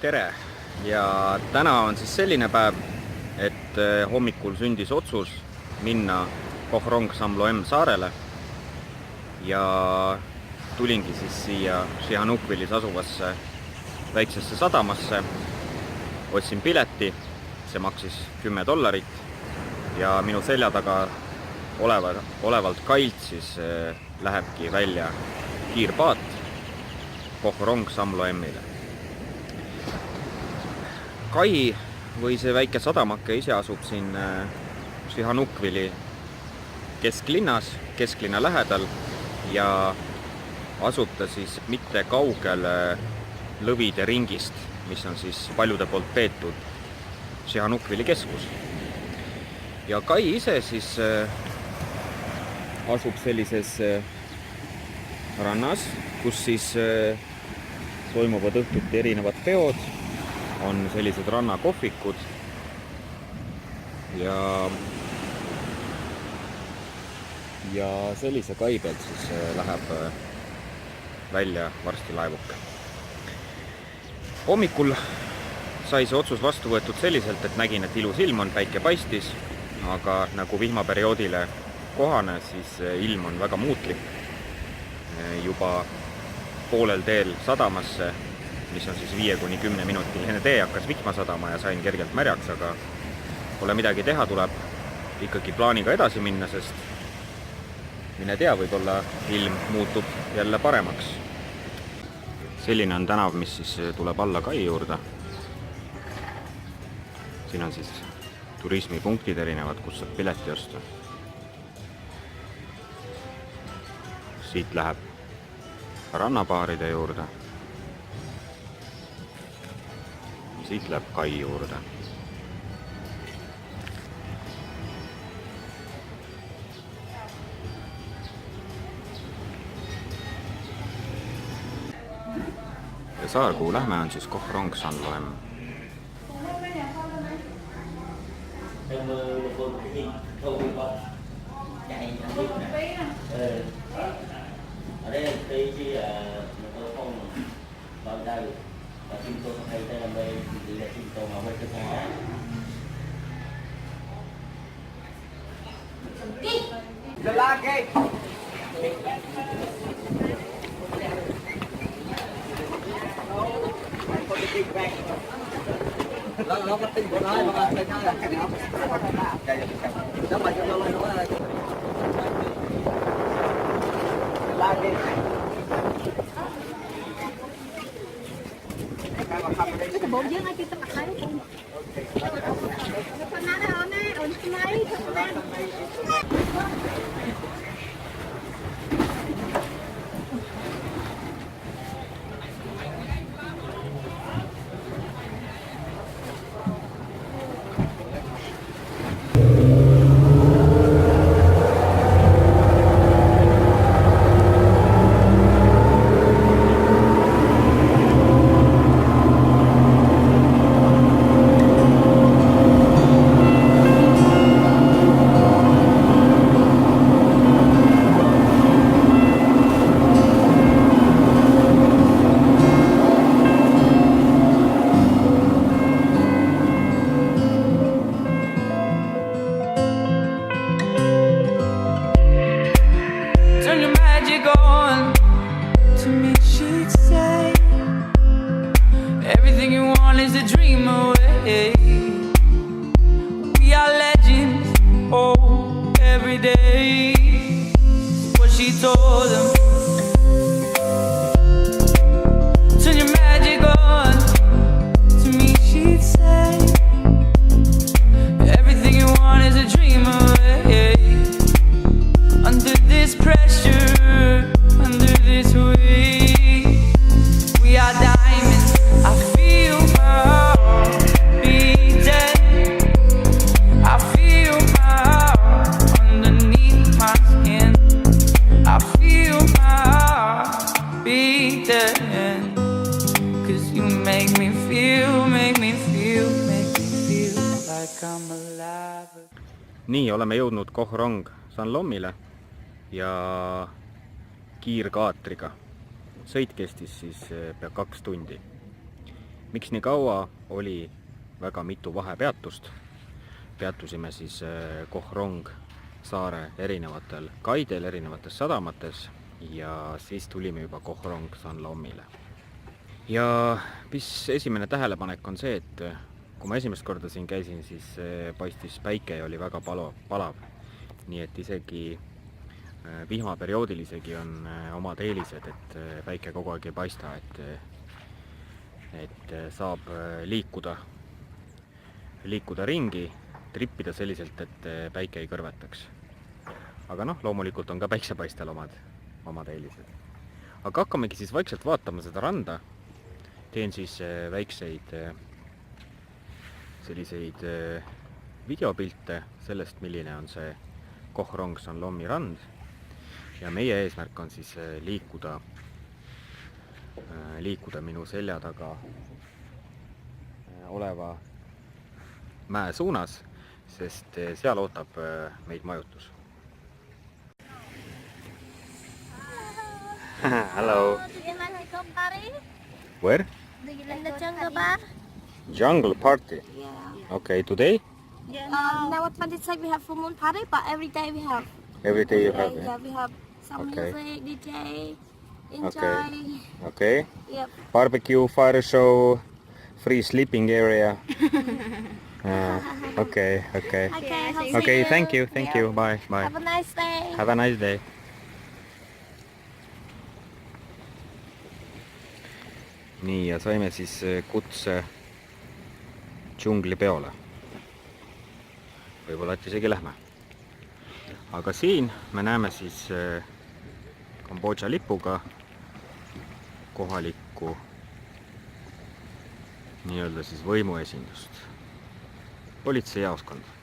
Tere! Ja täna on siis selline päev, et hommikul sündis otsus minna Koh-Rong Samloem saarele ja tulingi siis siia Sihanoukvilis asuvasse väiksesse sadamasse. Otsin pileti, see maksis $10 ja minu selja taga olevalt kailt siis lähebki välja kiirpaat Koh-Rong Samloemile. Kai või see väike sadamake ise asub siin Sihanoukvili kesklinna lähedal ja asub ta siis mitte kaugel lõvide ringist, mis on siis paljude poolt peetud Sihanoukvili keskus. Ja Kai ise siis asub sellises rannas, kus siis toimuvad õhtuti erinevad peod, on sellised rannakohvikud ja sellise kai pealt siis läheb välja varsti laevuke. Hommikul sai see otsus vastu võetud selliselt, et nägin, et ilus ilm on, päike paistis, aga nagu vihmaperioodile kohane, siis ilm on väga muutlik. Juba poolel teel sadamasse, mis on siis 5–10 minutiline tee, hakkas vihma sadama ja sain kergelt märjaks, aga pole midagi teha, tuleb ikkagi plaaniga edasi minna, sest mine tea, võib-olla ilm muutub jälle paremaks. Selline on tänav, mis siis tuleb alla kai juurde. Siin on siis turismipunktid erinevad, kus saab pileti osta. Siit läheb rannapaaride juurde. Siit läheb kai juurde. Ja saar, kuhu lähme, on siis Koh-Rong Samloem. Ở đây tí chứ mình có không còn đây và chim tôi không hay tới làm đây thì là chim tôi mà quay cái thằng The last gate. Nó có tin của nó mà tin nó là cái nào. Nó mà cho nó là cái bộ dưới ngay kia tao mặc thấy không? Con nào đó nè, ở trên máy không đang. Nii, oleme jõudnud Koh-Rong Samloemile ja kiirkaatriga. Sõit kestis siis pea 2 tundi. miks nii kaua, oli väga mitu vahepeatust. Peatusime siis Koh Rong saare erinevatel kaidel, erinevates sadamates ja siis tulime juba Koh Rong Sanlomile. Ja mis esimene tähelepanek on see, et kui ma esimest korda siin käisin, siis paistis päike ja oli väga palav. Nii et isegi vihmaperioodil isegi on omad eelised, et päike kogu aeg ei paista, et saab liikuda ringi, trippida selliselt, et päike ei kõrvetaks. Aga noh, loomulikult on ka päiksepaistel omad eelised. Aga hakkamegi siis vaikselt vaatama seda randa. Teen siis väikseid selliseid videopilte sellest, milline on see Koh Rong Sanlomi rand. Ja meie eesmärk on siis liikuda minu selja taga oleva mäe suunas, sest seal ootab meid majutus. Hello. Do you like to go party? Where? Do you like the jungle bar? Jungle party. Yeah. Okay, today? Now at 26 we have full moon party, but every day we have. Every day you have Yeah, we have some Okay. music, DJ, enjoy. Okay. Okay. Yep. Barbecue, fire show, free sleeping area. Okay. Okay. Okay, thank you. Bye. Have a nice day. Have a nice day. Nii, ja saime siis kutse džunglipeole. Võib-olla et isegi lähme. Aga siin me näeme siis Kambodža lipuga kohalikku nii-öelda siis võimuesindust. Politseijaoskond.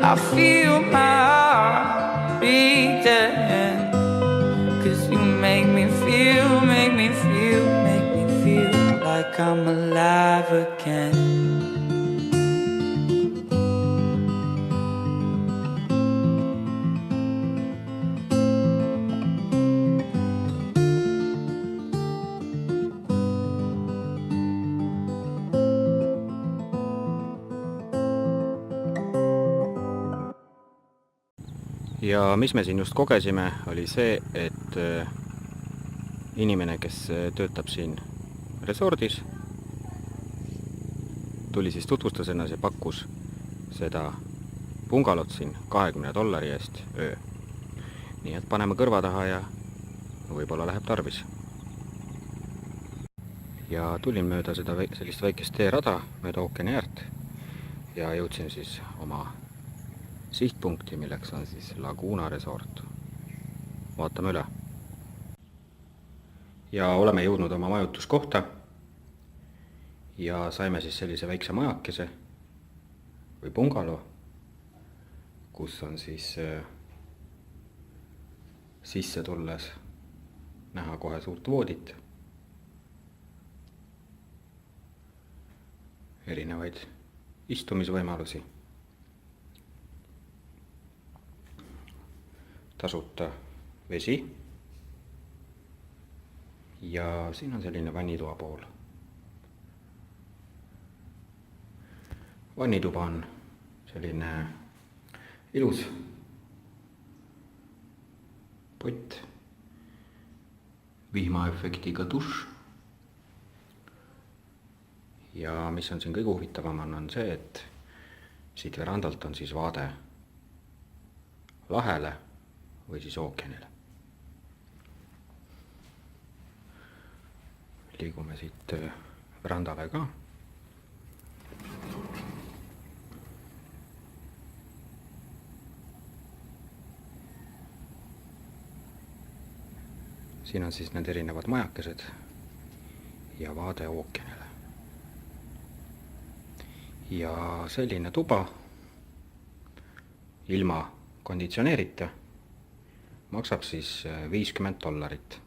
I feel my heart beating, 'cause you make me feel like I'm alive again. Ja mis me siin just kogesime, oli see, et inimene, kes töötab siin resordis, tuli siis tutvustas ennast ja pakkus seda bungalot siin $20 eest öö. Nii et paneme kõrva taha ja võib-olla läheb tarvis. Ja tulin mööda seda sellist väikest teerada mööda ookeani äärt ja jõudsin siis oma sihtpunkti, milleks on siis Laguna Resort. Vaatame üle. Ja oleme jõudnud oma majutuskohta ja saime siis sellise väikse majakese või bungalo, kus on siis sisse tulles näha kohe suurt voodit, erinevaid istumisvõimalusi, tasuta vesi ja siin on selline vannitoa pool. Vannituba on selline ilus pott, vihmaefektiga dušš. Ja mis on siin kõige huvitavam on see, et siit verandalt on siis vaade lahele või siis ookeanile. Liigume siit verandale ka. Siin on siis need erinevad majakesed ja vaade ookeanile. Ja selline tuba ilma konditsioneerita maksab siis $50.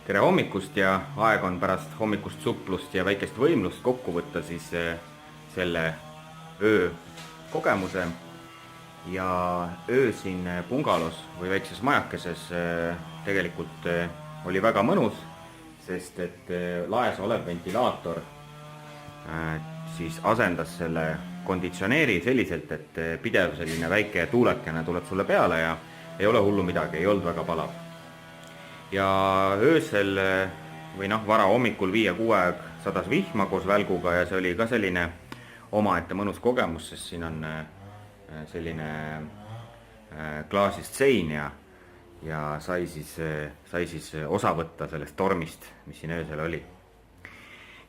Tere hommikust ja aeg on pärast hommikust suplust ja väikest võimlust kokku võtta siis selle öö kogemuse. Ja öö siin bungalos või väikses majakeses tegelikult oli väga mõnus, sest et laes olev ventilaator siis asendas selle konditsioneeri selliselt, et pidev selline väike tuulekene tuleb sulle peale ja ei ole hullu midagi, ei olnud väga palav. Ja öösel või vara hommikul 5-6 aeg sadas vihma koos välguga ja see oli ka selline omaette mõnus kogemus, sest siin on selline klaasist sein ja sai siis osa võtta sellest tormist, mis siin öösel oli.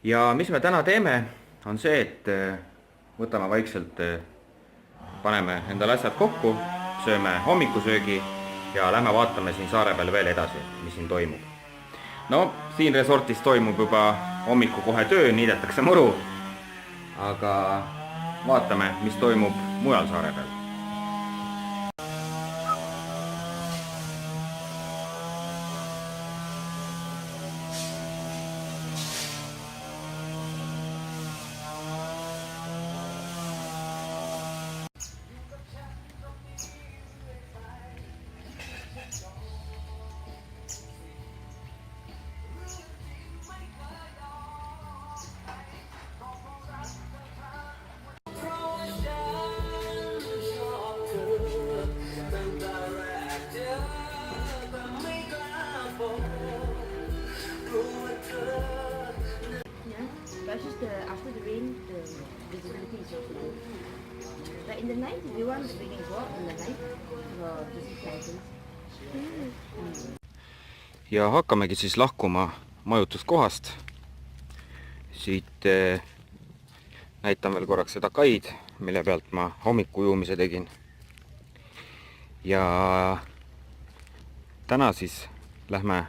Ja mis me täna teeme, on see, et võtame vaikselt, paneme endale asjad kokku, sööme hommikusöögi ja lähme vaatame siin saare peal veel edasi, mis siin toimub. No, siin resortis toimub juba hommiku kohe töö, niidetakse muru, aga vaatame, mis toimub mujal saare peal. After the rain, the visibility is so good. But in the night, if you want, we can go out in the night to see fountains. Ja hakkamegi siis lahkuma majutuskohast. Siit näitan veel korraks seda kaid, mille pealt ma hommikujuumise tegin. Ja täna siis lähme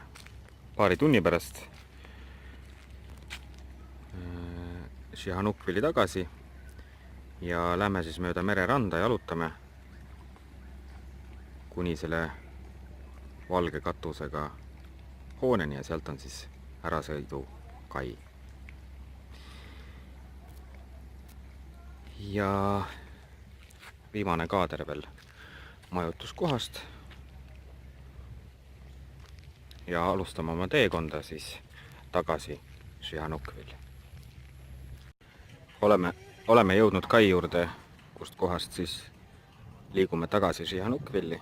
paari tunni pärast Sihanoukvili tagasi ja lähme siis mööda mereranda jalutame kuni selle valge katusega hooneni ja sealt on siis ärasõidu kai. Ja viimane kaader veel majutuskohast ja alustame oma teekonda siis tagasi Sihanoukvili. Oleme jõudnud kai juurde, kust kohast siis liigume tagasi Sihanoukvili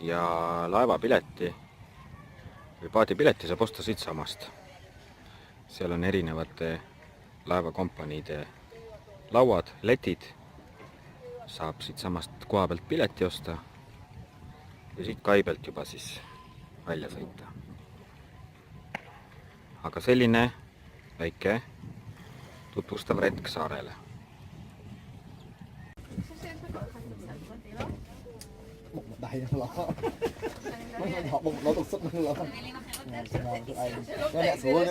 ja laevapileti või paadipileti saab osta siit samast. Seal on erinevate laevakompaniide lauad, letid, saab siit samast koha pealt pileti osta ja siit kai pealt juba siis välja sõita. Aga selline väike tutvustav retk saarele. lại lo họ bụng nó tục sức nó lo tụi anh cái mẹ số